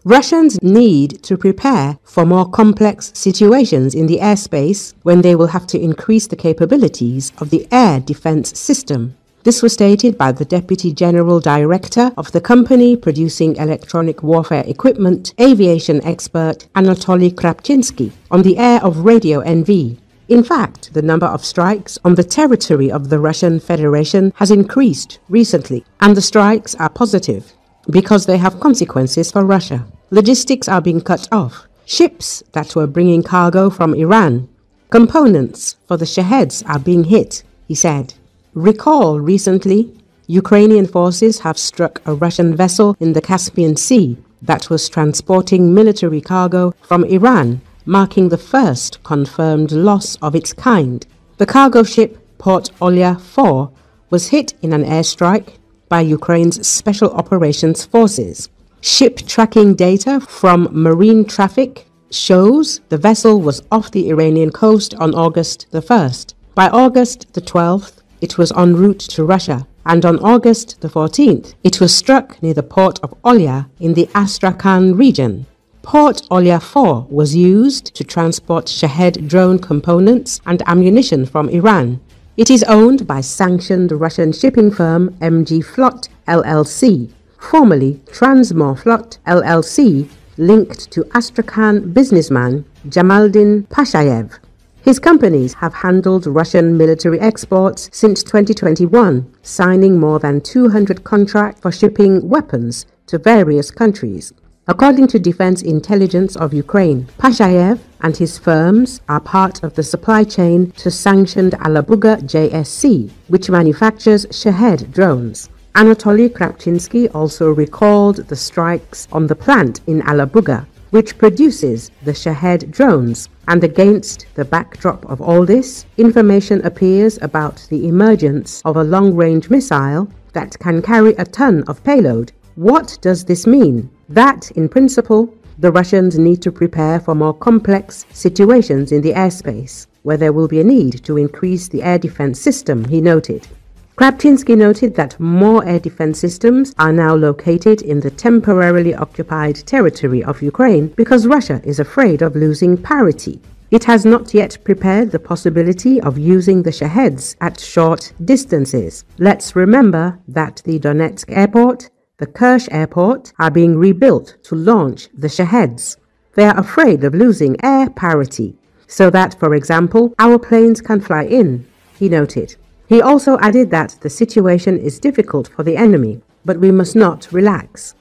Russians need to prepare for more complex situations in the airspace when they will have to increase the capabilities of the air defense system. This was stated by the Deputy General Director of the company producing electronic warfare equipment, aviation expert Anatoly Krapchinsky, on the air of Radio NV. In fact, the number of strikes on the territory of the Russian Federation has increased recently, and the strikes are positive because they have consequences for Russia. Logistics are being cut off. Ships that were bringing cargo from Iran. Components for the Shaheds are being hit, he said. Recall recently, Ukrainian forces have struck a Russian vessel in the Caspian Sea that was transporting military cargo from Iran, marking the first confirmed loss of its kind. The cargo ship Port Olya-4 was hit in an airstrike by Ukraine's Special Operations Forces. Ship tracking data from MarineTraffic shows the vessel was off the Iranian coast on August the 1st. By August the 12th, it was en route to Russia, and on August the 14th, it was struck near the port of Olya in the Astrakhan region. Port Olya-4 was used to transport Shahed drone components and ammunition from Iran. It is owned by sanctioned Russian shipping firm MG Flot LLC, formerly Transmorflot LLC, linked to Astrakhan businessman Jamaldin Pashayev. His companies have handled Russian military exports since 2021, signing more than 200 contracts for shipping weapons to various countries. According to Defense Intelligence of Ukraine, Pashayev and his firms are part of the supply chain to sanctioned Bucha JSC, which manufactures Shahed drones. Anatoly Krapchinsky also recalled the strikes on the plant in Bucha, which produces the Shahed drones. And against the backdrop of all this, information appears about the emergence of a long-range missile that can carry a ton of payload. What does this mean? That, in principle, the Russians need to prepare for more complex situations in the airspace, where there will be a need to increase the air defense system, he noted. Krapchinsky noted that more air defense systems are now located in the temporarily occupied territory of Ukraine because Russia is afraid of losing parity. It has not yet prepared the possibility of using the Shaheds at short distances. Let's remember that the Donetsk airport, the Kerch airport, are being rebuilt to launch the Shaheds. They are afraid of losing air parity, so that, for example, our planes can fly in, he noted. He also added that the situation is difficult for the enemy, but we must not relax.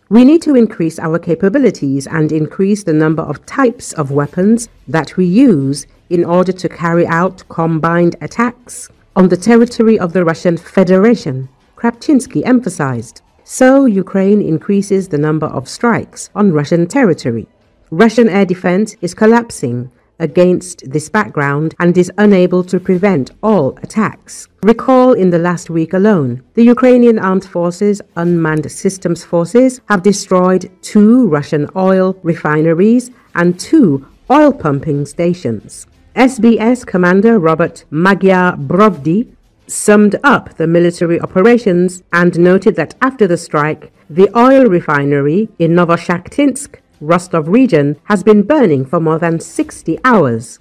We need to increase our capabilities and increase the number of types of weapons that we use in order to carry out combined attacks on the territory of the Russian Federation, Krapchinsky emphasized. So Ukraine increases the number of strikes on Russian territory. Russian air defense is collapsing against this background and is unable to prevent all attacks. Recall in the last week alone, the Ukrainian Armed Forces Unmanned Systems Forces have destroyed 2 Russian oil refineries and 2 oil pumping stations. SBS Commander Robert Magyar-Brovdi summed up the military operations and noted that after the strike, the oil refinery in Novoshakhtinsk, Rostov region, has been burning for more than 60 hours.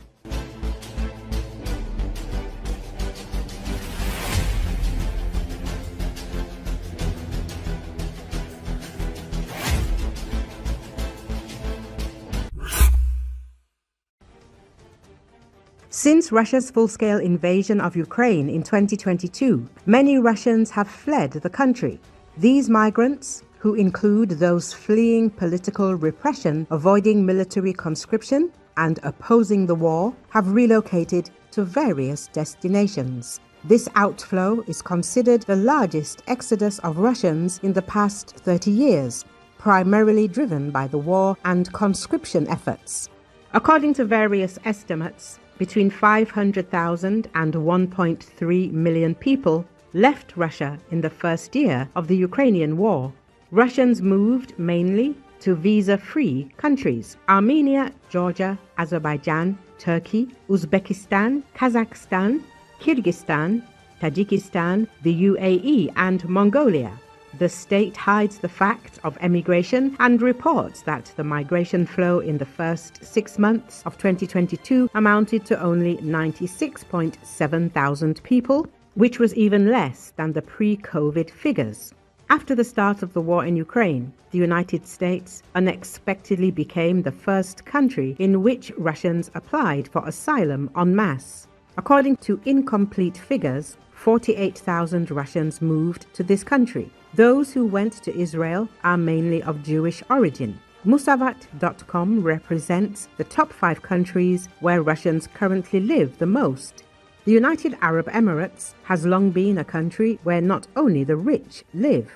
Since Russia's full-scale invasion of Ukraine in 2022, many Russians have fled the country. These migrants, who include those fleeing political repression, avoiding military conscription, and opposing the war, have relocated to various destinations. This outflow is considered the largest exodus of Russians in the past 30 years, primarily driven by the war and conscription efforts. According to various estimates, between 500,000 and 1.3 million people left Russia in the first year of the Ukrainian war. Russians moved mainly to visa-free countries: Armenia, Georgia, Azerbaijan, Turkey, Uzbekistan, Kazakhstan, Kyrgyzstan, Tajikistan, the UAE, and Mongolia. The state hides the fact of emigration and reports that the migration flow in the first 6 months of 2022 amounted to only 96.7 thousand people, which was even less than the pre-COVID figures. After the start of the war in Ukraine, the United States unexpectedly became the first country in which Russians applied for asylum en masse. According to incomplete figures, 48,000 Russians moved to this country. Those who went to Israel are mainly of Jewish origin. Musavat.com represents the top 5 countries where Russians currently live the most. The United Arab Emirates has long been a country where not only the rich live.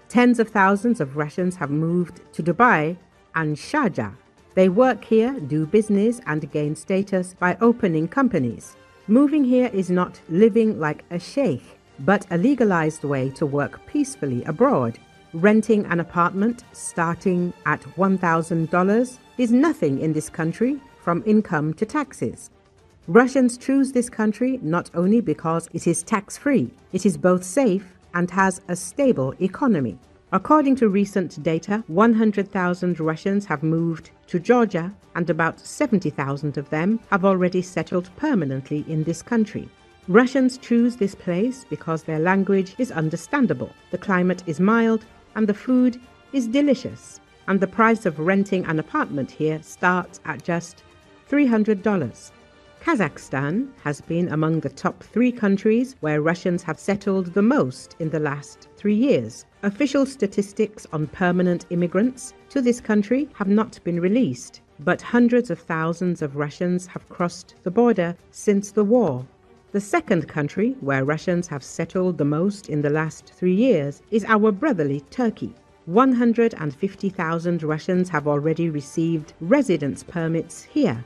Tens of thousands of Russians have moved to Dubai and Sharjah. They work here, do business, and gain status by opening companies. Moving here is not living like a sheikh, but a legalized way to work peacefully abroad. Renting an apartment starting at $1,000 is nothing in this country, from income to taxes. Russians choose this country not only because it is tax-free, it is both safe and has a stable economy. According to recent data, 100,000 Russians have moved to Georgia, and about 70,000 of them have already settled permanently in this country. Russians choose this place because their language is understandable, the climate is mild, and the food is delicious. And the price of renting an apartment here starts at just $300. Kazakhstan has been among the top 3 countries where Russians have settled the most in the last 3 years. Official statistics on permanent immigrants to this country have not been released, but hundreds of thousands of Russians have crossed the border since the war. The second country where Russians have settled the most in the last 3 years is our brotherly Turkey. 150,000 Russians have already received residence permits here.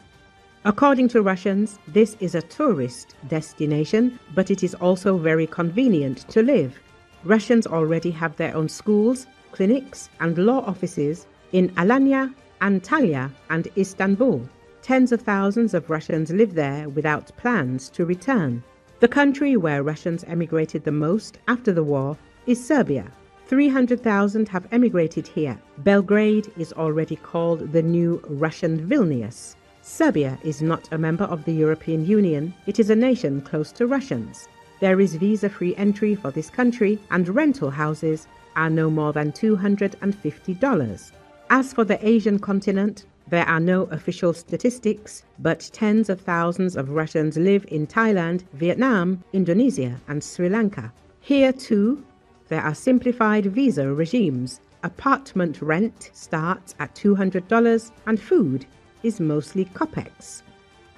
According to Russians, this is a tourist destination, but it is also very convenient to live. Russians already have their own schools, clinics, and law offices in Alanya, Antalya, and Istanbul. Tens of thousands of Russians live there without plans to return. The country where Russians emigrated the most after the war is Serbia. 300,000 have emigrated here. Belgrade is already called the new Russian Vilnius. Serbia is not a member of the European Union. It is a nation close to Russians. There is visa-free entry for this country, and rental houses are no more than $250. As for the Asian continent, there are no official statistics, but tens of thousands of Russians live in Thailand, Vietnam, Indonesia, and Sri Lanka. Here, too, there are simplified visa regimes. Apartment rent starts at $200, and food is mostly kopecks.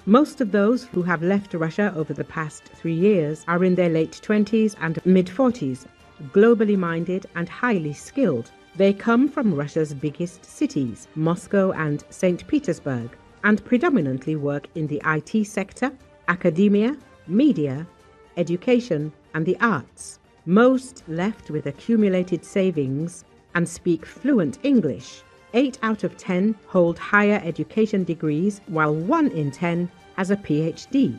Most of those who have left Russia over the past 3 years are in their late 20s and mid-40s, globally minded and highly skilled. They come from Russia's biggest cities, Moscow and St. Petersburg, and predominantly work in the IT sector, academia, media, education, and the arts. Most left with accumulated savings and speak fluent English. 8 out of 10 hold higher education degrees, while 1 in 10 has a PhD.